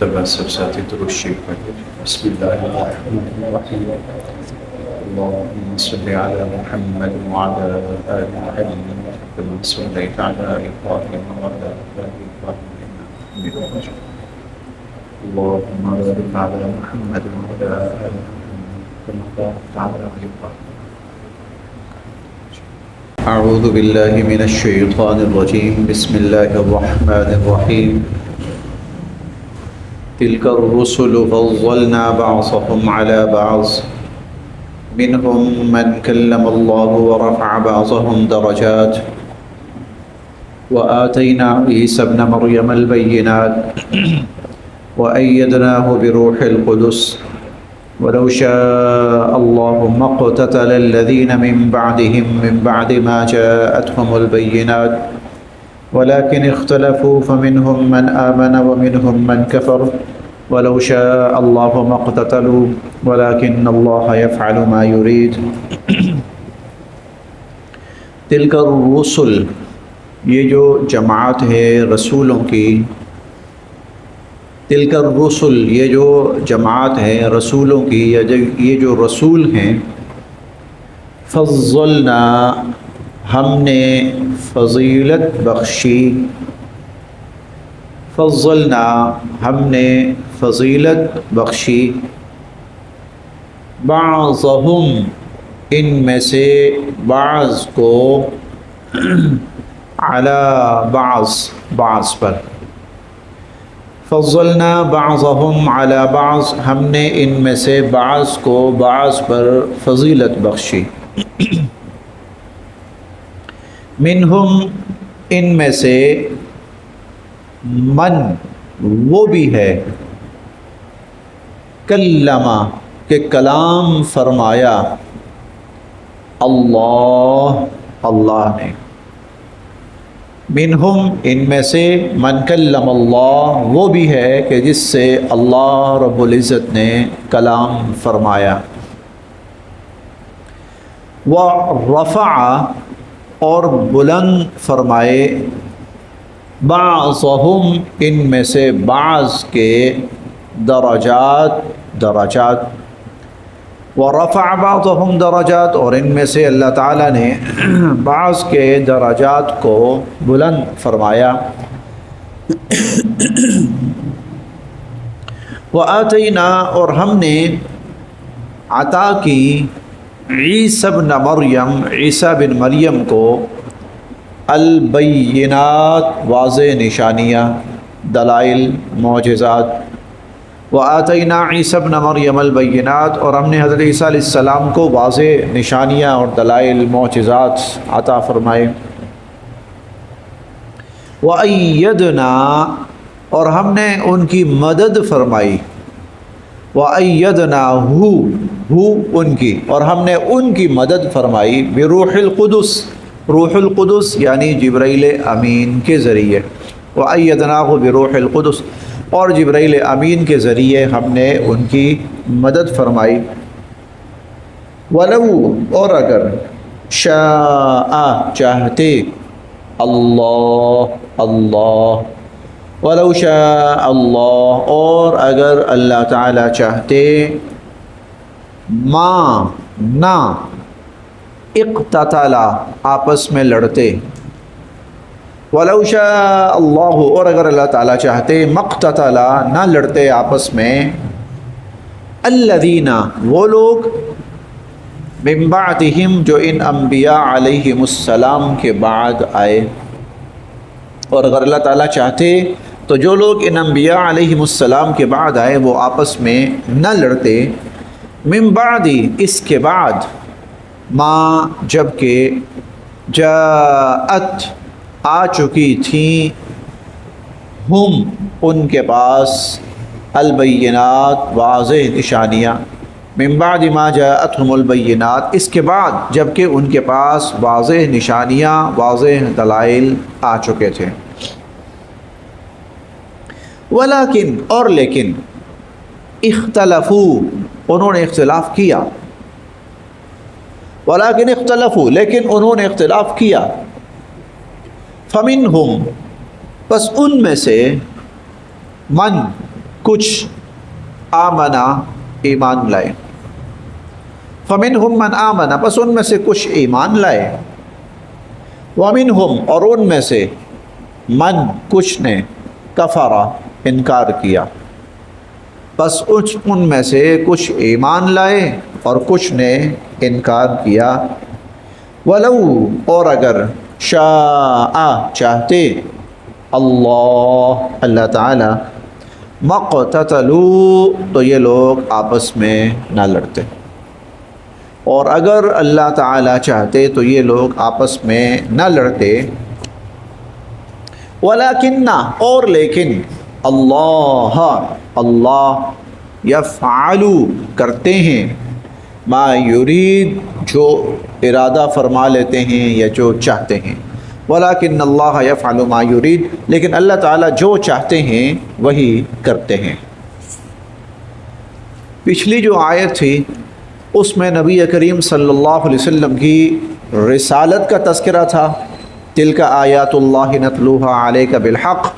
مرتبہ سب ساتھی درود شریف پڑھیں۔ بسم اللہ الرحمن الرحیم، اللهم صل علی محمد وعلی آل محمد كما صليت على إبراهيم وعلى آل إبراهيم إنك حميد مجيد، اللهم بارك على محمد وعلى آل محمد كما باركت على إبراهيم. اعوذ باللہ من الشیطان الرجیم، بسم اللہ الرحمن الرحیم. تلک الرسل فضلنا بعضهم على بعض منهم من كلم الله ورفع بعضهم درجات وآتينا عيسى ابن مريم البينات وأيدناه بروح القدس ولو شاء الله ما اقتتل الذين من بعدهم من بعد ما جاءتهم البينات ولكن اختلفوا فمنهم من آمن ومنهم من كفر ولو شاء الله ما اقتتلوا ولكن الله يفعل ما يريد. تلك الرسل، یہ جو جماعت ہے رسولوں کی، تلک الرسل یہ جو جماعت ہے رسولوں کی، یہ جو رسول ہیں، فضلنا ہم نے فضیلت بخشی، فضلنا ہم نے فضیلت بخشی، بعضهم ان میں سے بعض کو، علی بعض پر، فضلنا بعضهم علی بعض ہم نے ان میں سے بعض کو بعض پر فضیلت بخشی. منہم ان میں سے، من وہ بھی ہے، کلمہ کہ کلام فرمایا، اللہ نے. منہم ان میں سے، من کلم اللہ وہ بھی ہے کہ جس سے اللہ رب العزت نے کلام فرمایا. ورفع اور بلند فرمائے، بعضهم ان میں سے بعض کے، درجات ورفع بعضهم درجات اور ان میں سے اللہ تعالیٰ نے بعض کے درجات کو بلند فرمایا. وآتینا اور ہم نے عطا کی، عیسیٰ بن مریم عیسیٰ بن مریم کو، البینات واضح نشانیاں، دلائل معجزات. وآتینا عیسیٰ ابن مریم البینات اور ہم نے حضرت عیسیٰ علیہ السلام کو واضح نشانیاں اور دلائل معجزات عطا فرمائے. وأیدنا اور ہم نے ان کی مدد فرمائی، وأیدناہ ان کی اور ہم نے ان کی مدد فرمائی، بروح القدس روح القدس یعنی جبرائیل امین کے ذریعے. وأیدناہ بروح القدس اور جبرائیل امین کے ذریعے ہم نے ان کی مدد فرمائی. ولو اور اگر، شاء چاہتے، اللہ ولو شاء اللہ اور اگر اللہ تعالی چاہتے، ما نہ، اقتتلا آپس میں لڑتے، ولو شاء اللہ اور اگر اللہ تعالیٰ چاہتے، مقتتلا نہ لڑتے آپس میں، الذین وہ لوگ، من بعدہم جو ان انبیاء علیہم السلام کے بعد آئے. اور اگر اللہ تعالیٰ چاہتے تو جو لوگ ان انبیاء علیہم السلام کے بعد آئے وہ آپس میں نہ لڑتے. من بعد اس کے بعد، ما جب کہ، جاءت آ چکی تھیں، ہم ان کے پاس، البینات واضح نشانیاں، من بعد ما جاءتهم البینات اس کے بعد جب کہ ان کے پاس واضح نشانیاں واضح دلائل آ چکے تھے. ولیکن اور لیکن، اختلفوا انہوں نے اختلاف کیا، ولیکن اختلفوا لیکن انہوں نے اختلاف کیا. فمنہم پس ان میں سے، من کچھ آمنا ایمان لائے، فمنہم من آمنا بس ان میں سے کچھ ایمان لائے، ومنہم اور ان میں سے من کچھ نے کفرا انکار کیا، بس ان میں سے کچھ ایمان لائے اور کچھ نے انکار کیا۔ ولو اور اگر شاء چاہتے اللہ تعالی مقتتلوا تو یہ لوگ آپس میں نہ لڑتے، اور اگر اللہ تعالی چاہتے تو یہ لوگ آپس میں نہ لڑتے۔ ولیکن اور لیکن اللہ یفعل کرتے ہیں ما یرید جو ارادہ فرما لیتے ہیں یا جو چاہتے ہیں، ولیکن اللہ یفعل ما یرید لیکن اللہ تعالیٰ جو چاہتے ہیں وہی کرتے ہیں۔ پچھلی جو آیت تھی اس میں نبی کریم صلی اللہ علیہ وسلم کی رسالت کا تذکرہ تھا، تلک آیات اللہ نتلوها علیک بالحق،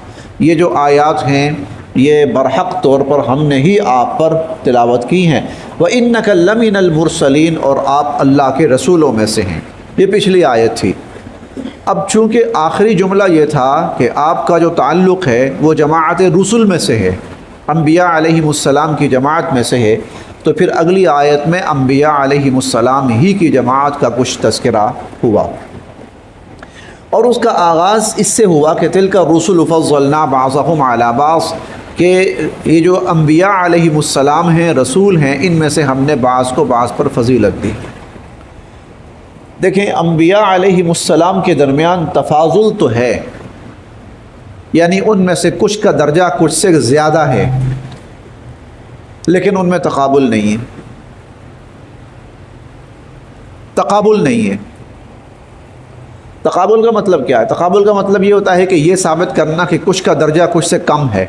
یہ جو آیات ہیں یہ برحق طور پر ہم نے ہی آپ پر تلاوت کی ہیں، وَإِنَّكَ لَمِنَ الْمُرْسَلِينَ اور آپ اللہ کے رسولوں میں سے ہیں، یہ پچھلی آیت تھی۔ اب چونکہ آخری جملہ یہ تھا کہ آپ کا جو تعلق ہے وہ جماعت رسل میں سے ہے، انبیاء علیہم السلام کی جماعت میں سے ہے، تو پھر اگلی آیت میں انبیاء علیہم السلام ہی کی جماعت کا کچھ تذکرہ ہوا، اور اس کا آغاز اس سے ہوا کہ تلک الرسل فضلنا بعضهم علی بعض، کہ یہ جو انبیاء علیہم السلام ہیں، رسول ہیں، ان میں سے ہم نے بعض کو بعض پر فضیلت دی۔ دیکھیں انبیاء علیہم السلام کے درمیان تفاضل تو ہے، یعنی ان میں سے کچھ کا درجہ کچھ سے زیادہ ہے، لیکن ان میں تقابل نہیں ہے، تقابل نہیں ہے۔ تقابل کا مطلب کیا ہے؟ تقابل کا مطلب یہ ہوتا ہے کہ یہ ثابت کرنا کہ کچھ کا درجہ کچھ سے کم ہے،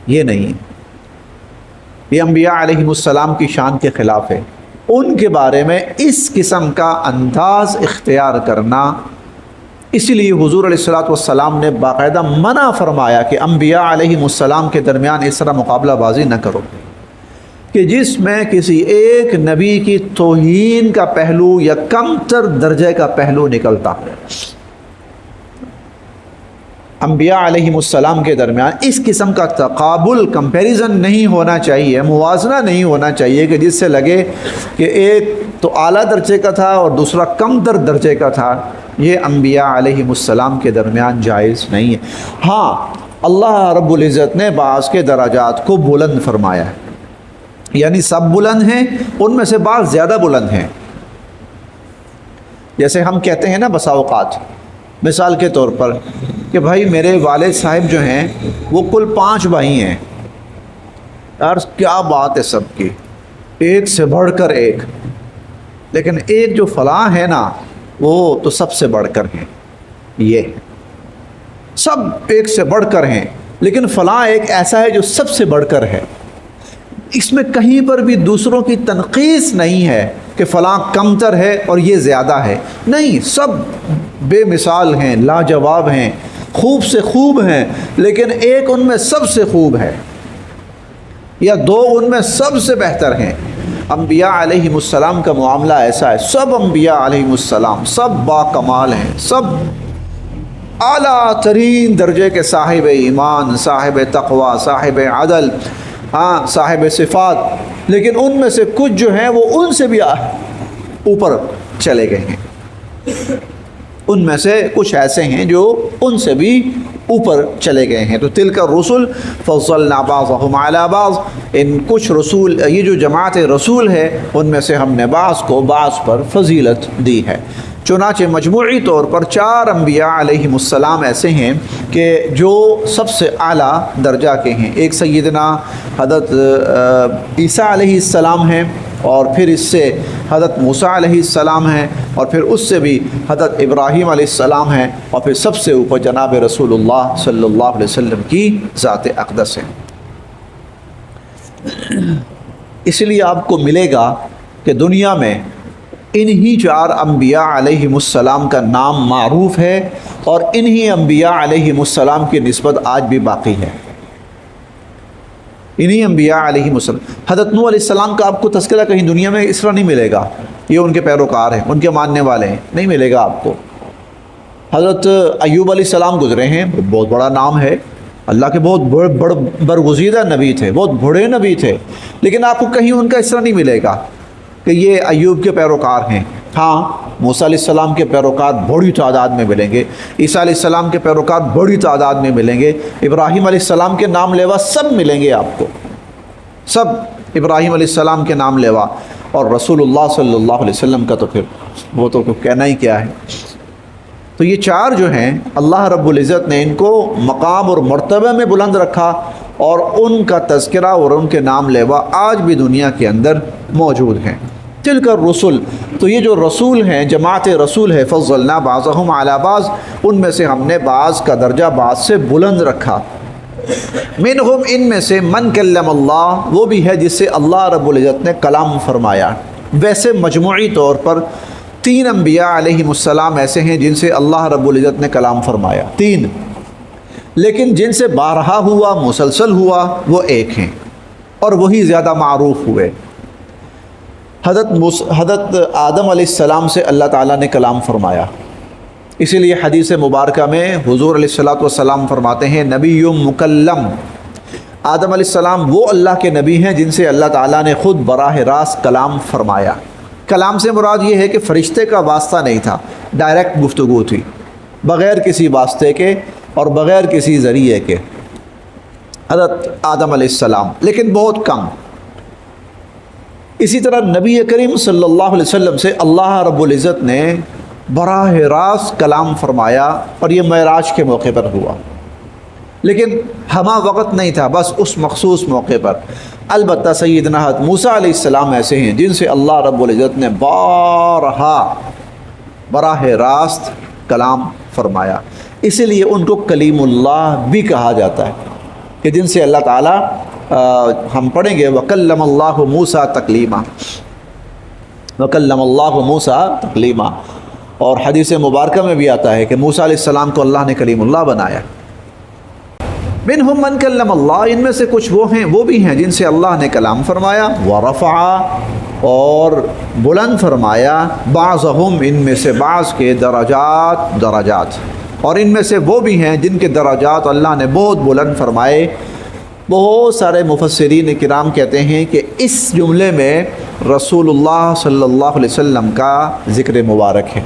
یہ نہیں، یہ انبیاء علیہم السلام کی شان کے خلاف ہے۔ ان کے بارے میں اس قسم کا انداز اختیار کرنا، اسی لیے حضور علیہ الصلوۃ والسلام نے باقاعدہ منع فرمایا کہ انبیاء علیہم السلام کے درمیان اس طرح مقابلہ بازی نہ کرو کہ جس میں کسی ایک نبی کی توہین کا پہلو یا کم تر درجے کا پہلو نکلتا ہے۔ انبیاء علیہم السلام کے درمیان اس قسم کا تقابل، کمپیریزن نہیں ہونا چاہیے، موازنہ نہیں ہونا چاہیے کہ جس سے لگے کہ ایک تو اعلیٰ درجے کا تھا اور دوسرا کم تر درجے کا تھا، یہ انبیاء علیہم السلام کے درمیان جائز نہیں ہے۔ ہاں اللہ رب العزت نے بعض کے درجات کو بلند فرمایا ہے، یعنی سب بلند ہیں، ان میں سے بعض زیادہ بلند ہیں۔ جیسے ہم کہتے ہیں نا بسا اوقات، مثال کے طور پر کہ بھائی میرے والد صاحب جو ہیں وہ کل 5 بھائی ہیں، یار کیا بات ہے سب کی، ایک سے بڑھ کر ایک، لیکن ایک جو فلاں ہے نا وہ تو سب سے بڑھ کر ہیں، یہ سب ایک سے بڑھ کر ہیں، لیکن فلاں ایک ایسا ہے جو سب سے بڑھ کر ہے۔ اس میں کہیں پر بھی دوسروں کی تنقیص نہیں ہے کہ فلاں کمتر ہے اور یہ زیادہ ہے، نہیں، سب بے مثال ہیں، لاجواب ہیں، خوب سے خوب ہیں، لیکن ایک ان میں سب سے خوب ہے یا 2 ان میں سب سے بہتر ہیں۔ انبیاء علیہم السلام کا معاملہ ایسا ہے، سب انبیاء علیہم السلام سب با کمال ہیں، سب اعلیٰ ترین درجے کے صاحب ایمان، صاحب تقوی، صاحب عدل، صاحب صفات، لیکن ان میں سے کچھ جو ہیں وہ ان سے بھی اوپر چلے گئے ہیں، ان میں سے کچھ ایسے ہیں جو ان سے بھی اوپر چلے گئے ہیں۔ تو تلک الرسل فضلنا بعضهم علی بعض، ان کچھ رسول، یہ جو جماعت رسول ہے ان میں سے ہم نے بعض کو بعض پر فضیلت دی ہے۔ چنانچہ مجموعی طور پر 4 انبیاء علیہم السلام ایسے ہیں کہ جو سب سے اعلیٰ درجہ کے ہیں۔ ایک سیدنا حضرت عیسیٰ علیہ السلام ہیں، اور پھر اس سے حضرت موسیٰ علیہ السلام ہیں، اور پھر اس سے بھی حضرت ابراہیم علیہ السلام ہیں، اور پھر سب سے اوپر جناب رسول اللہ صلی اللہ علیہ وسلم کی ذات اقدس ہے۔ اس لیے آپ کو ملے گا کہ دنیا میں انہی 4 انبیاء علیہم السلام کا نام معروف ہے، اور انہی انبیاء علیہم السلام کی نسبت آج بھی باقی ہے۔ انہی انبیاء علیہ السلام. حضرت نوح علیہ السلام کا آپ کو تذکرہ کہیں دنیا میں اس طرح نہیں ملے گا، یہ ان کے پیروکار ہیں، ان کے ماننے والے ہیں، نہیں ملے گا آپ کو. حضرت ایوب علیہ السلام گزرے ہیں، بہت بڑا نام ہے، اللہ کے بہت برگزیدہ نبی تھے، بہت بڑے نبی تھے، لیکن آپ کو کہیں ان کا اس طرح نہیں ملے گا کہ یہ ایوب کے پیروکار ہیں. ہاں موسیٰ علیہ السلام کے پیروکار بڑی تعداد میں ملیں گے، عیسیٰ علیہ السلام کے پیروکار بڑی تعداد میں ملیں گے، ابراہیم علیہ السلام کے نام لیوا سب ملیں گے آپ کو، سب ابراہیم علیہ السلام کے نام لیوا. اور رسول اللہ صلی اللہ علیہ وسلم کا تو پھر وہ تو کہنا ہی کیا ہے. تو یہ چار جو ہیں اللہ رب العزت نے ان کو مقام اور مرتبہ میں بلند رکھا، اور ان کا تذکرہ اور ان کے نام لیوا آج بھی دنیا کے اندر موجود ہیں. تلک الرسل، تو یہ جو رسول ہیں، جماعت رسول ہے، فضلنا بعضهم علی بعض، ان میں سے ہم نے بعض کا درجہ بعض سے بلند رکھا. منہم، ان میں سے، من کلم اللہ، وہ بھی ہے جس سے اللہ رب العزت نے کلام فرمایا. ویسے مجموعی طور پر 3 انبیاء علیہم السلام ایسے ہیں جن سے اللہ رب العزت نے کلام فرمایا، 3، لیکن جن سے بارہا ہوا، مسلسل ہوا، وہ ایک ہیں، اور وہی زیادہ معروف ہوئے. حضرت آدم علیہ السلام سے اللہ تعالیٰ نے کلام فرمایا، اسی لیے حدیث مبارکہ میں حضور علیہ الصلاۃ والسلام فرماتے ہیں نبی مکلم. آدم علیہ السلام وہ اللہ کے نبی ہیں جن سے اللہ تعالیٰ نے خود براہ راست کلام فرمایا. کلام سے مراد یہ ہے کہ فرشتے کا واسطہ نہیں تھا، ڈائریکٹ گفتگو تھی، بغیر کسی واسطے کے اور بغیر کسی ذریعے کے. حضرت آدم علیہ السلام، لیکن بہت کم. اسی طرح نبی کریم صلی اللہ علیہ وسلم سے اللہ رب العزت نے براہ راست کلام فرمایا، اور یہ معراج کے موقع پر ہوا، لیکن ہمہ وقت نہیں تھا، بس اس مخصوص موقع پر. البتہ سیدنا حضرت موسیٰ علیہ السلام ایسے ہیں جن سے اللہ رب العزت نے بارہا براہ راست کلام فرمایا، اسی لیے ان کو کلیم اللہ بھی کہا جاتا ہے، کہ جن سے اللہ تعالیٰ ہم پڑھیں گے وَكَلَّمَ اللَّهُ مُوسَىٰ تَكْلِيمًا، وَكَلَّمَ اللَّهُ مُوسَىٰ تَكْلِيمًا. اور حدیث مبارکہ میں بھی آتا ہے کہ موسیٰ علیہ السلام کو اللہ نے کلیم اللہ بنایا. منہم من کلم اللہ، ان میں سے کچھ وہ ہیں، وہ بھی ہیں جن سے اللہ نے کلام فرمایا. ورفع، اور بلند فرمایا. بعضہم، ان میں سے بعض کے درجات، اور ان میں سے وہ بھی ہیں جن کے درجات اللہ نے بہت بلند فرمائے. بہت سارے مفسرین کرام کہتے ہیں کہ اس جملے میں رسول اللہ صلی اللہ علیہ وسلم کا ذکر مبارک ہے.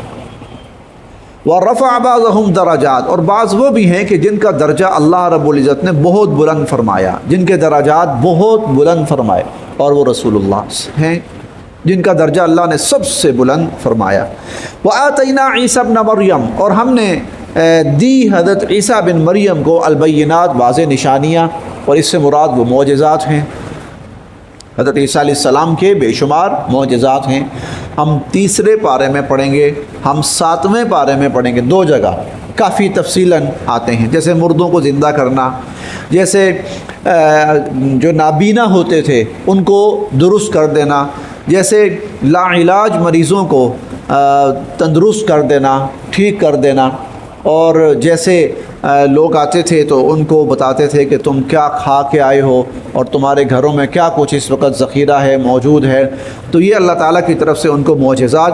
وَرَفَعَ بَعْضَهُمْ درجات، اور بعض وہ بھی ہیں کہ جن کا درجہ اللہ رب العزت نے بہت بلند فرمایا، جن کے درجات بہت بلند فرمائے، اور وہ رسول اللہ ہیں جن کا درجہ اللہ نے سب سے بلند فرمایا. وَآتَيْنَا عِيسَى ابْنَ مَرْيَمَ، اور ہم نے دی حضرت عیسیٰ بن مریم کو البینات، واضح نشانیاں، اور اس سے مراد وہ معجزات ہیں. حضرت عیسیٰ علیہ السلام کے بے شمار معجزات ہیں. ہم 3 پارے میں پڑھیں گے، ہم 7ویں پارے میں پڑھیں گے، 2 جگہ کافی تفصیلاً آتے ہیں، جیسے مردوں کو زندہ کرنا، جیسے جو نابینا ہوتے تھے ان کو درست کر دینا، جیسے لا علاج مریضوں کو تندرست کر دینا، ٹھیک کر دینا، اور جیسے لوگ آتے تھے تو ان کو بتاتے تھے کہ تم کیا کھا کے آئے ہو اور تمہارے گھروں میں کیا کچھ اس وقت ذخیرہ ہے، موجود ہے. تو یہ اللہ تعالیٰ کی طرف سے ان کو معجزات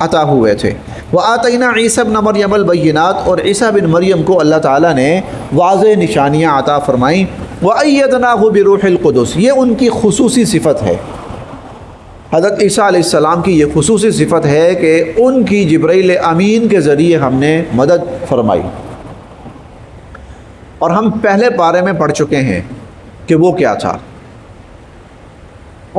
عطا ہوئے تھے. وَآتَيْنَا عِيسَى ابْنَ مَرْيَمَ الْبَيِّنَاتِ، اور عیسیٰ بن مریم کو اللہ تعالیٰ نے واضح نشانیاں عطا فرمائیں. وَأَيَّدْنَاهُ بِرُوحِ الْقُدُسِ، یہ ان کی خصوصی صفت ہے. حضرت عیسیٰ علیہ السلام کی یہ خصوصی صفت ہے کہ ان کی جبرائیل امین کے ذریعے ہم نے مدد فرمائی. اور ہم پہلے پارے میں پڑھ چکے ہیں کہ وہ کیا تھا،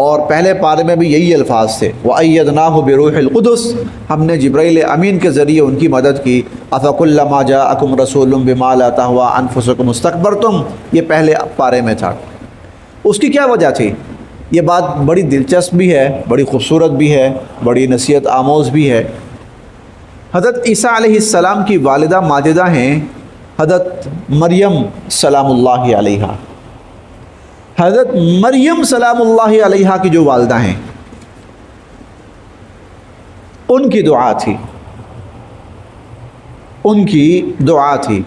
اور پہلے پارے میں بھی یہی الفاظ تھے، وَأَيَّدْنَاهُ بِرُوحِ الْقُدُسِ، ہم نے جبرائیل امین کے ذریعے ان کی مدد کی. أَفَكُلَّمَا جَاءَكُمْ رَسُولٌ بِمَا لَا تَهْوَىٰ أَنفُسُكُمُ اسْتَكْبَرْتُمْ، یہ پہلے پارے میں تھا. اس کی کیا وجہ تھی؟ یہ بات بڑی دلچسپ بھی ہے، بڑی خوبصورت بھی ہے، بڑی نصیحت آموز بھی ہے. حضرت عیسیٰ علیہ السلام کی والدہ ماجدہ ہیں حضرت مریم سلام اللہ علیہا. حضرت مریم سلام اللہ علیہا کی جو والدہ ہیں، ان کی دعا تھی، ان کی دعا تھی.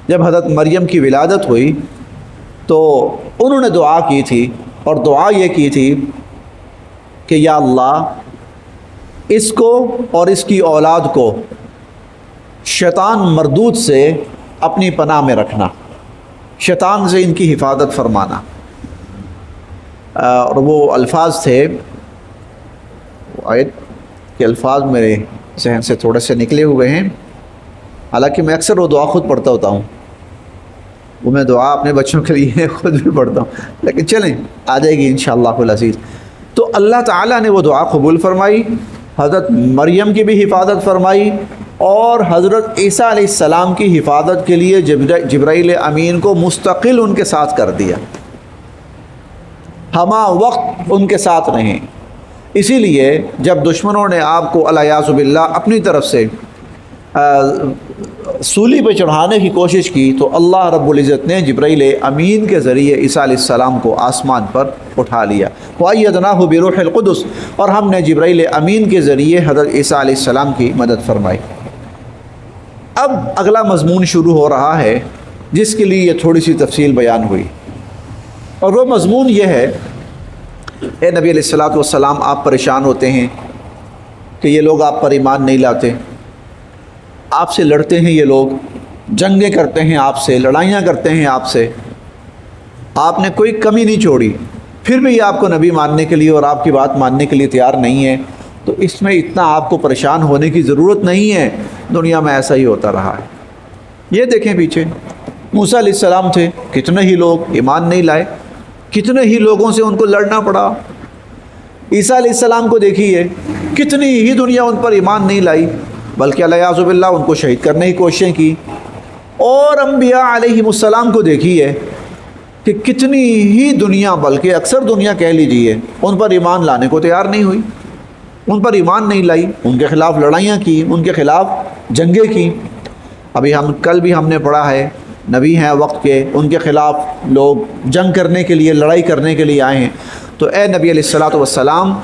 جب حضرت مریم کی ولادت ہوئی تو انہوں نے دعا کی تھی، اور دعا یہ کی تھی کہ یا اللہ اس کو اور اس کی اولاد کو شیطان مردود سے اپنی پناہ میں رکھنا، شیطان سے ان کی حفاظت فرمانا۔ اور وہ الفاظ تھے، آیت کے الفاظ میرے ذہن سے تھوڑے سے نکلے ہوئے ہیں، حالانکہ میں اکثر وہ دعا خود پڑھتا ہوتا ہوں، وہ میں دعا اپنے بچوں کے لیے خود بھی پڑھتا ہوں، لیکن چلیں آ جائے گی انشاءاللہ العزیز۔ تو اللہ تعالیٰ نے وہ دعا قبول فرمائی، حضرت مریم کی بھی حفاظت فرمائی، اور حضرت عیسیٰ علیہ السلام کی حفاظت کے لیے جبرائیل امین کو مستقل ان کے ساتھ کر دیا، ہمہ وقت ان کے ساتھ رہیں۔ اسی لیے جب دشمنوں نے آپ کو الیاذ باللہ اپنی طرف سے سولی پہ چڑھانے کی کوشش کی، تو اللہ رب العزت نے جبرائیل امین کے ذریعے عیسیٰ علیہ السلام کو آسمان پر اٹھا لیا، وَأَيَّدْنَاهُ بِرُوحِ الْقُدُسِ، اور ہم نے جبرائیل امین کے ذریعے حضرت عیسیٰ علیہ السلام کی مدد فرمائی۔ اب اگلا مضمون شروع ہو رہا ہے جس کے لیے یہ تھوڑی سی تفصیل بیان ہوئی، اور وہ مضمون یہ ہے، اے نبی علیہ الصلوۃ والسلام آپ پریشان ہوتے ہیں کہ یہ لوگ آپ پر ایمان نہیں لاتے، آپ سے لڑتے ہیں، یہ لوگ جنگیں کرتے ہیں آپ سے، لڑائیاں کرتے ہیں آپ سے، آپ نے کوئی کمی نہیں چھوڑی، پھر بھی آپ کو نبی ماننے کے لیے اور آپ کی بات ماننے کے لیے تیار نہیں ہے، تو اس میں اتنا آپ کو پریشان ہونے کی ضرورت نہیں ہے، دنیا میں ایسا ہی ہوتا رہا ہے۔ یہ دیکھیں پیچھے موسیٰ علیہ السلام تھے، کتنے ہی لوگ ایمان نہیں لائے، کتنے ہی لوگوں سے ان کو لڑنا پڑا۔ عیسیٰ علیہ السلام کو دیکھیے، کتنی ہی دنیا ان پر ایمان نہیں لائی، بلکہ الیاذ باللہ ان کو شہید کرنے کی کوششیں کی۔ اور انبیاء علیہم السلام کو دیکھیے کہ کتنی ہی دنیا، بلکہ اکثر دنیا کہہ لیجئے، ان پر ایمان لانے کو تیار نہیں ہوئی، ان پر ایمان نہیں لائی، ان کے خلاف لڑائیاں کی، ان کے خلاف جنگیں کی۔ ابھی کل بھی ہم نے پڑھا ہے، نبی ہیں وقت کے، ان کے خلاف لوگ جنگ کرنے کے لیے، لڑائی کرنے کے لیے آئے ہیں۔ تو اے نبی علیہ الصلوۃ والسلام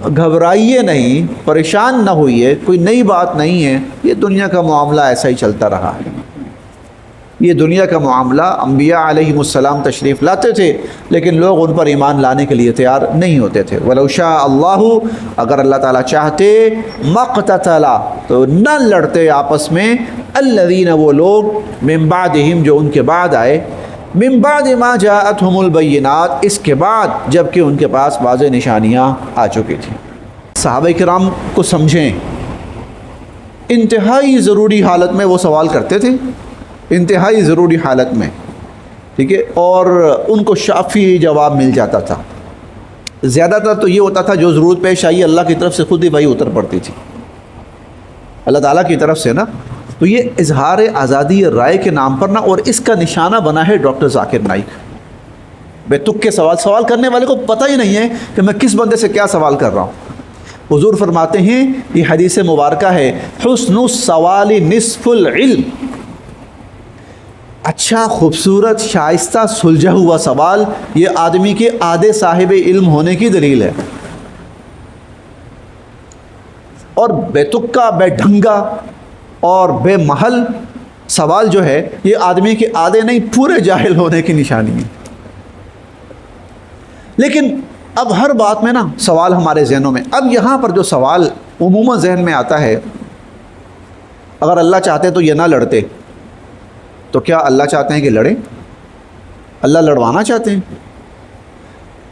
گھبرائیے نہیں، پریشان نہ ہوئیے، کوئی نئی بات نہیں ہے، یہ دنیا کا معاملہ ایسا ہی چلتا رہا ہے۔ یہ دنیا کا معاملہ، انبیاء علیہم السلام تشریف لاتے تھے لیکن لوگ ان پر ایمان لانے کے لیے تیار نہیں ہوتے تھے۔ وَلَوْ شَاءَ اللَّهُ، اگر اللہ تعالیٰ چاہتے، مَقْتَتَلَ، تو نہ لڑتے آپس میں، الَّذِينَ، وہ لوگ، مِن بَعْدِهِمْ، جو ان کے بعد آئے، مِن بَعْدِ مَا جَاءَتْهُمُ الْبَيِّنَاتُ، اس کے بعد جب کہ ان کے پاس واضح نشانیاں آ چکی تھیں۔ صحابہ کرام کو سمجھیں، انتہائی ضروری حالت میں وہ سوال کرتے تھے، انتہائی ضروری حالت میں، ٹھیک ہے، اور ان کو شافی جواب مل جاتا تھا۔ زیادہ تر تو یہ ہوتا تھا جو ضرورت پیش آئی اللہ کی طرف سے خود ہی وہی اتر پڑتی تھی، اللہ تعالیٰ کی طرف سے نا۔ تو یہ اظہار آزادی رائے کے نام پر نا، اور اس کا نشانہ بنا ہے ڈاکٹر ذاکر نائک۔ بے تک کے سوال کرنے والے کو پتہ ہی نہیں ہے کہ میں کس بندے سے کیا سوال کر رہا ہوں۔ حضور فرماتے ہیں، یہ حدیث مبارکہ ہے، حسن السوال نصف العلم، اچھا، خوبصورت، شائستہ، سلجھا ہوا سوال یہ آدمی کے آدھے صاحب علم ہونے کی دلیل ہے، اور بے تکا، بے ڈھنگا اور بے محل سوال جو ہے یہ آدمی کے آدھے نہیں پورے جاہل ہونے کی نشانی ہے۔ لیکن اب ہر بات میں نا سوال ہمارے ذہنوں میں، اب یہاں پر جو سوال عموماً ذہن میں آتا ہے، اگر اللہ چاہتے تو یہ نہ لڑتے، تو کیا اللہ چاہتے ہیں کہ لڑیں؟ اللہ لڑوانا چاہتے ہیں،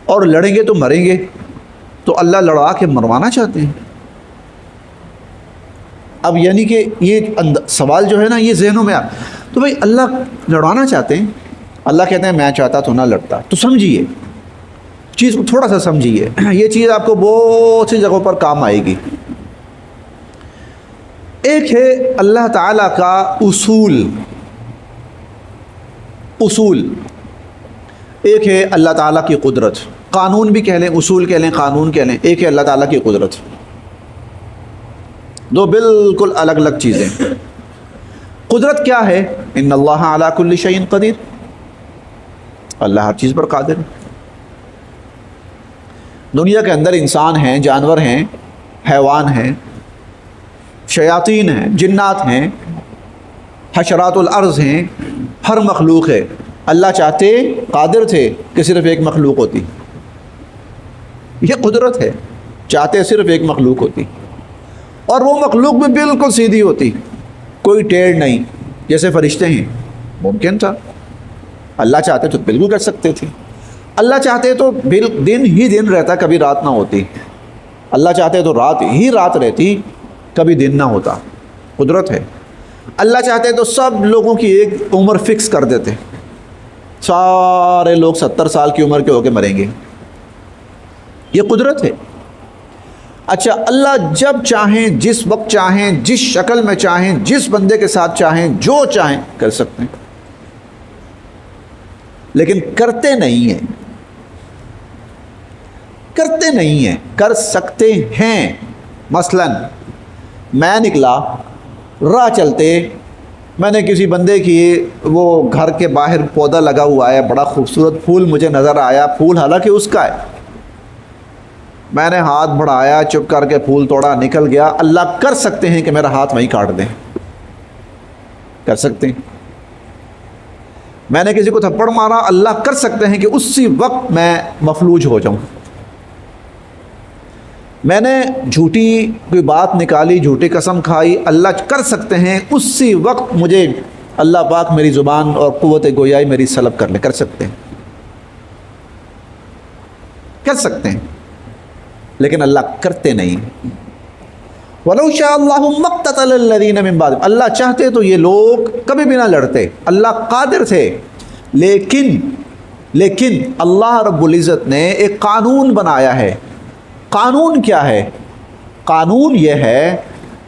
اور لڑیں گے تو مریں گے، تو اللہ لڑوا کے مروانا چاہتے ہیں۔ اب یعنی کہ یہ سوال جو ہے نا یہ ذہنوں میں تو بھئی اللہ لڑوانا چاہتے ہیں، اللہ کہتے ہیں میں چاہتا تو نہ لڑتا۔ تو سمجھیے چیز کو، تھوڑا سا سمجھیے، یہ چیز آپ کو بہت سی جگہوں پر کام آئے گی۔ ایک ہے اللہ تعالیٰ کا اصول، ایک ہے اللہ تعالیٰ کی قدرت، قانون بھی کہہ لیں، اصول کہہ لیں، قانون کہہ لیں، ایک ہے اللہ تعالیٰ کی قدرت، دو بالکل الگ الگ چیزیں۔ قدرت کیا ہے؟ ان اللہ علی کل شیء قدیر، اللہ ہر چیز پر قادر ہے۔ دنیا کے اندر انسان ہیں، جانور ہیں، حیوان ہیں، شیاطین ہیں، جنات ہیں، حشرات الارض ہیں، ہر مخلوق ہے، اللہ چاہتے قادر تھے کہ صرف ایک مخلوق ہوتی. یہ قدرت ہے، چاہتے صرف ایک مخلوق ہوتی اور وہ مخلوق بھی بالکل سیدھی ہوتی، کوئی ٹیڑھ نہیں، جیسے فرشتے ہیں. ممکن تھا، اللہ چاہتے تو بالکل کر سکتے تھے. اللہ چاہتے تو دن ہی دن رہتا، کبھی رات نہ ہوتی. اللہ چاہتے تو رات ہی رات رہتی، کبھی دن نہ ہوتا. قدرت ہے. اللہ چاہتے تو سب لوگوں کی ایک عمر فکس کر دیتے، سارے لوگ 70 سال کی عمر کے ہو کے مریں گے. یہ قدرت ہے. اچھا، اللہ جب چاہیں، جس وقت چاہیں، جس شکل میں چاہیں، جس بندے کے ساتھ چاہیں، جو چاہیں کر سکتے ہیں، لیکن کرتے نہیں ہیں. کرتے نہیں ہیں، کر سکتے ہیں. مثلا میں نکلا، راہ چلتے میں نے کسی بندے کی وہ گھر کے باہر پودا لگا ہوا ہے، بڑا خوبصورت پھول مجھے نظر آیا، پھول حالانکہ اس کا ہے. میں نے ہاتھ بڑھایا، چپ کر کے پھول توڑا، نکل گیا. اللہ کر سکتے ہیں کہ میرا ہاتھ وہیں کاٹ دیں، کر سکتے ہیں. میں نے کسی کو تھپڑ مارا، اللہ کر سکتے ہیں کہ اسی وقت میں مفلوج ہو جاؤں. میں نے جھوٹی کوئی بات نکالی، جھوٹی قسم کھائی، اللہ کر سکتے ہیں اسی وقت مجھے اللہ پاک میری زبان اور قوت گویائی میری سلب کر لے. کر سکتے ہیں، کر سکتے ہیں، لیکن اللہ کرتے نہیں. وَلَوْ شَاءَ اللَّهُ مَا اقْتَتَلَ الَّذِينَ مِن بَعْدِهِمْ، اللہ چاہتے تو یہ لوگ کبھی بھی نہ لڑتے. اللہ قادر تھے، لیکن اللہ رب العزت نے ایک قانون بنایا ہے. قانون کیا ہے؟ قانون یہ ہے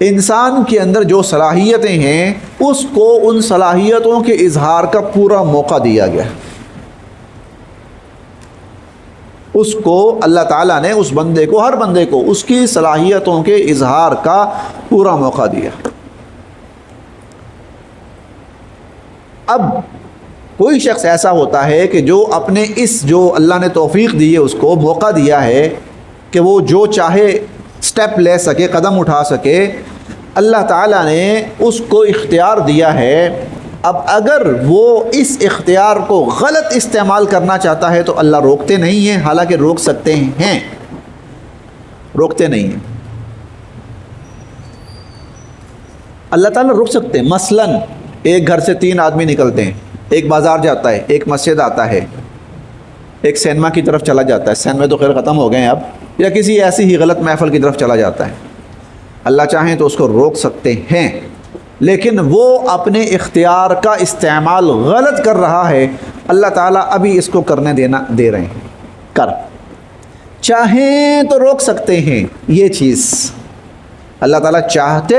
انسان کے اندر جو صلاحیتیں ہیں اس کو ان صلاحیتوں کے اظہار کا پورا موقع دیا گیا. اس کو اللہ تعالیٰ نے اس بندے کو، ہر بندے کو اس کی صلاحیتوں کے اظہار کا پورا موقع دیا. اب کوئی شخص ایسا ہوتا ہے کہ جو اپنے اس جو اللہ نے توفیق دی ہے اس کو موقع دیا ہے کہ وہ جو چاہے سٹیپ لے سکے، قدم اٹھا سکے. اللہ تعالیٰ نے اس کو اختیار دیا ہے. اب اگر وہ اس اختیار کو غلط استعمال کرنا چاہتا ہے تو اللہ روکتے نہیں ہیں، حالانکہ روک سکتے ہیں، روکتے نہیں ہیں. اللہ تعالیٰ روک سکتے ہیں. مثلا ایک گھر سے 3 آدمی نکلتے ہیں، ایک بازار جاتا ہے، ایک مسجد آتا ہے، ایک سینما کی طرف چلا جاتا ہے. سینما تو خیر ختم ہو گئے ہیں اب، یا کسی ایسی ہی غلط محفل کی طرف چلا جاتا ہے. اللہ چاہیں تو اس کو روک سکتے ہیں، لیکن وہ اپنے اختیار کا استعمال غلط کر رہا ہے. اللہ تعالیٰ ابھی اس کو کرنے دے رہے ہیں. کر چاہیں تو روک سکتے ہیں. یہ چیز اللہ تعالیٰ چاہتے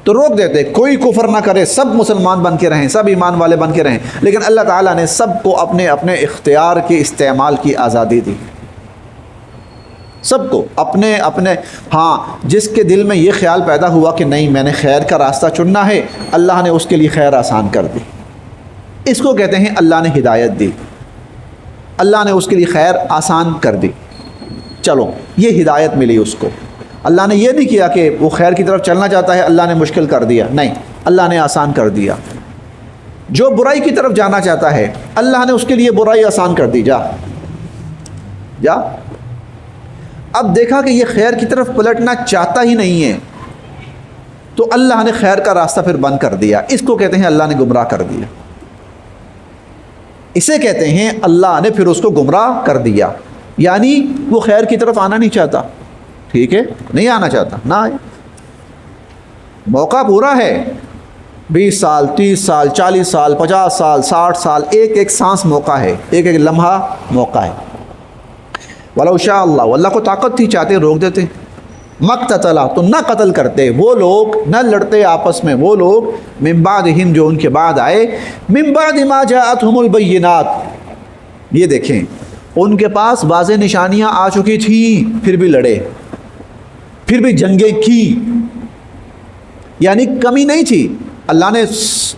تو روک دیتے، کوئی کفر نہ کرے، سب مسلمان بن کے رہیں، سب ایمان والے بن کے رہیں. لیکن اللہ تعالیٰ نے سب کو اپنے اپنے اختیار کے استعمال کی آزادی دی. سب کو اپنے اپنے. ہاں، جس کے دل میں یہ خیال پیدا ہوا کہ نہیں میں نے خیر کا راستہ چننا ہے، اللہ نے اس کے لیے خیر آسان کر دی. اس کو کہتے ہیں اللہ نے ہدایت دی، اللہ نے اس کے لیے خیر آسان کر دی. چلو یہ ہدایت ملی اس کو. اللہ نے یہ نہیں کیا کہ وہ خیر کی طرف چلنا چاہتا ہے اللہ نے مشکل کر دیا، نہیں، اللہ نے آسان کر دیا. جو برائی کی طرف جانا چاہتا ہے اللہ نے اس کے لیے برائی آسان کر دی. جا. اب دیکھا کہ یہ خیر کی طرف پلٹنا چاہتا ہی نہیں ہے تو اللہ نے خیر کا راستہ پھر بند کر دیا. اس کو کہتے ہیں اللہ نے گمراہ کر دیا. اسے کہتے ہیں اللہ نے پھر اس کو گمراہ کر دیا. یعنی وہ خیر کی طرف آنا نہیں چاہتا، ٹھیک ہے، نہیں آنا چاہتا، نہ آئے. موقع پورا ہے، 20 سال 30 سال 40 سال 50 سال 60 سال، ایک ایک سانس موقع ہے، ایک ایک لمحہ موقع ہے. وَلَوْ شَاءَ اللَّهُ، اللہ کو طاقت تھی چاہتے روک دیتے. مقتتلا، تو نہ قتل کرتے وہ لوگ، نہ لڑتے آپس میں وہ لوگ، من بعدہم، جو ان کے بعد آئے، من بعد ما جاءتہم البینات. یہ دیکھیں ان کے پاس واضح نشانیاں آ چکی تھیں، پھر بھی لڑے، پھر بھی جنگیں کی. یعنی کمی نہیں تھی، اللہ نے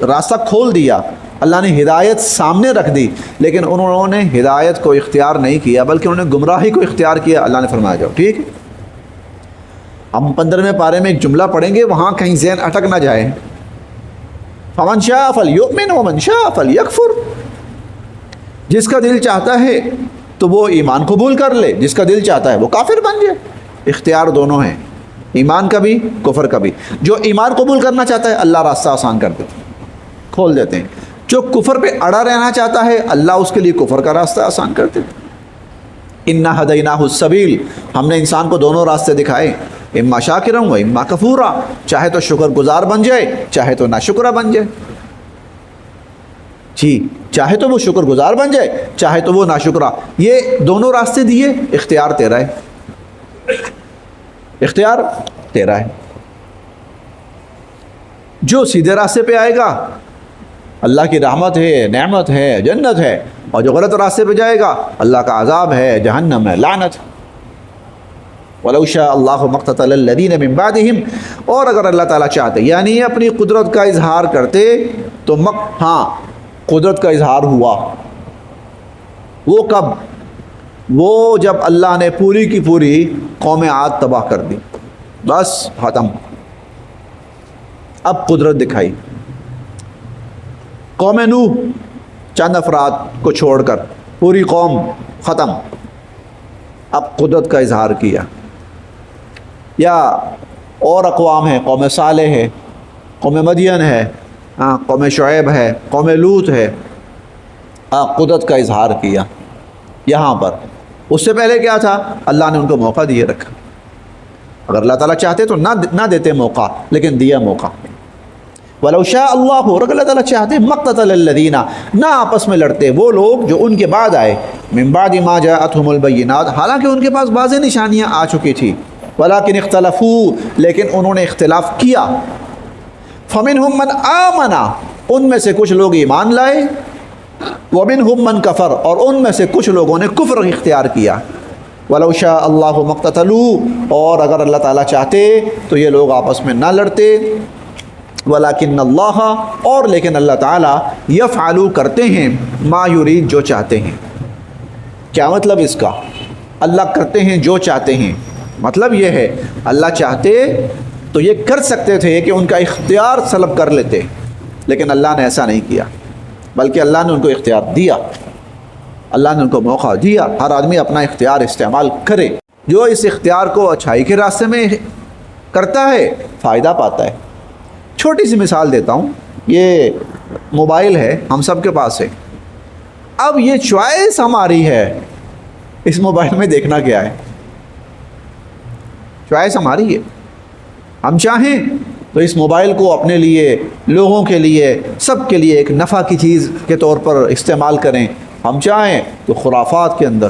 راستہ کھول دیا، اللہ نے ہدایت سامنے رکھ دی، لیکن انہوں نے ہدایت کو اختیار نہیں کیا بلکہ انہوں نے گمراہی کو اختیار کیا. اللہ نے فرمایا جاؤ. ٹھیک ہے، ہم 15ویں پارے میں ایک جملہ پڑھیں گے، وہاں کہیں ذہن اٹک نہ جائے. فمن شاء فلیؤمن ومن شاء فلیکفر. جس کا دل چاہتا ہے تو وہ ایمان قبول کر لے، جس کا دل چاہتا ہے وہ کافر بن جائے۔ اختیار دونوں ہیں، ایمان کا بھی کفر کا بھی۔ جو ایمان قبول کرنا چاہتا ہے اللہ راستہ آسان کر دیتے ہیں، کھول دیتے ہیں۔ جو کفر پہ اڑا رہنا چاہتا ہے اللہ اس کے لیے کفر کا راستہ آسان کر دیتے ہیں۔ انا ہدیناہ السبیل، ہم نے انسان کو دونوں راستے دکھائے، اما شاکرا و اما کفورا، چاہے تو شکر گزار بن جائے چاہے تو ناشکرا بن جائے۔ جی، چاہے تو وہ شکر گزار بن جائے چاہے تو وہ ناشکرا، یہ دونوں راستے دیے، اختیار تیرا ہے، اختیار تیرا ہے۔ جو سیدھے راستے پہ آئے گا اللہ کی رحمت ہے، نعمت ہے، جنت ہے، اور جو غلط راستے پہ جائے گا اللہ کا عذاب ہے، جہنم ہے، لعنت۔ وَلَوْ شَاءَ اللَّهُ مَا اقْتَتَلَ الَّذِينَ مِن بَعْدِهِمْ، اور اگر اللہ تعالیٰ چاہتے یعنی اپنی قدرت کا اظہار کرتے تو ہاں قدرت کا اظہار ہوا۔ وہ کب؟ وہ جب اللہ نے پوری کی پوری قوم عاد تباہ کر دی، بس ختم، اب قدرت دکھائی۔ قوم نوح چند افراد کو چھوڑ کر پوری قوم ختم، اب قدرت کا اظہار کیا۔ یا اور اقوام ہیں، قوم صالح ہے، قوم مدین ہے، قوم شعیب ہے، قوم لوط ہے، قدرت کا اظہار کیا یہاں پر۔ اس سے پہلے کیا تھا؟ اللہ نے ان کو موقع دیے رکھا۔ اگر اللہ تعالیٰ چاہتے تو نہ دیتے موقع، لیکن دیا موقع۔ وَلَوْ شَاءَ اللَّهُ، اور اگر اللہ تعالیٰ چاہتے مَقْتَتَلَ الَّذِينَ، نہ آپس میں لڑتے وہ لوگ جو ان کے بعد آئے، مِن بَعْدِ مَا جَاءَتْهُمُ الْبَيِّنَاتُ، حالانکہ ان کے پاس واضح نشانیاں آ چکی تھی، وَلَكِنِ اخْتَلَفُوا، لیکن انہوں نے اختلاف کیا۔ فَمِنْهُمْ مَنْ آمَنَ، ان میں سے کچھ لوگ ایمان لائے، وَمِنْهُمْ مَنْ كَفَرَ، اور ان میں سے کچھ لوگوں نے کفر اختیار کیا۔ وَلَوْ شَاءَ اللَّهُ مَا اقْتَتَلُوا، اور اگر اللہ تعالیٰ چاہتے تو یہ لوگ آپس میں نہ لڑتے۔ وَلَكِنَّ اللَّهَ، اور لیکن اللہ تعالیٰ يَفْعَلُ کرتے ہیں ما يُرِيد، جو چاہتے ہیں۔ کیا مطلب اس کا؟ اللہ کرتے ہیں جو چاہتے ہیں، مطلب یہ ہے اللہ چاہتے تو یہ کر سکتے تھے کہ ان کا اختیار سلب کر لیتے، لیکن اللہ نے ایسا نہیں کیا، بلکہ اللہ نے ان کو اختیار دیا، اللہ نے ان کو موقع دیا۔ ہر آدمی اپنا اختیار استعمال کرے، جو اس اختیار کو اچھائی کے راستے میں کرتا ہے فائدہ پاتا ہے۔ چھوٹی سی مثال دیتا ہوں، یہ موبائل ہے، ہم سب کے پاس ہے، اب یہ چوائس ہماری ہے اس موبائل میں دیکھنا کیا ہے، چوائس ہماری ہے۔ ہم چاہیں تو اس موبائل کو اپنے لیے، لوگوں کے لیے، سب کے لیے ایک نفع کی چیز کے طور پر استعمال کریں، ہم چاہیں تو خرافات کے اندر۔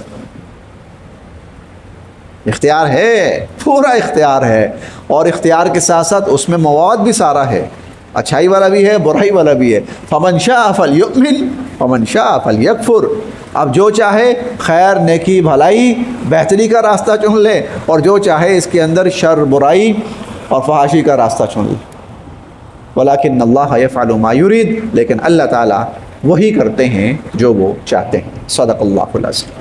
اختیار ہے، پورا اختیار ہے، اور اختیار کے ساتھ ساتھ اس میں مواد بھی سارا ہے، اچھائی والا بھی ہے، برائی والا بھی ہے۔ فمن شاء فلیؤمن ومن شاء فلیکفر، اب جو چاہے خیر، نیکی، بھلائی، بہتری کا راستہ چن لے، اور جو چاہے اس کے اندر شر، برائی اور فحاشی کا راستہ چن لے۔ وَلَكِنَّ اللَّهَ يَفْعَلُ مَا يُرِيدُ، لیکن اللہ تعالیٰ وہی کرتے ہیں جو وہ چاہتے ہیں۔ صدق اللہ العظیم۔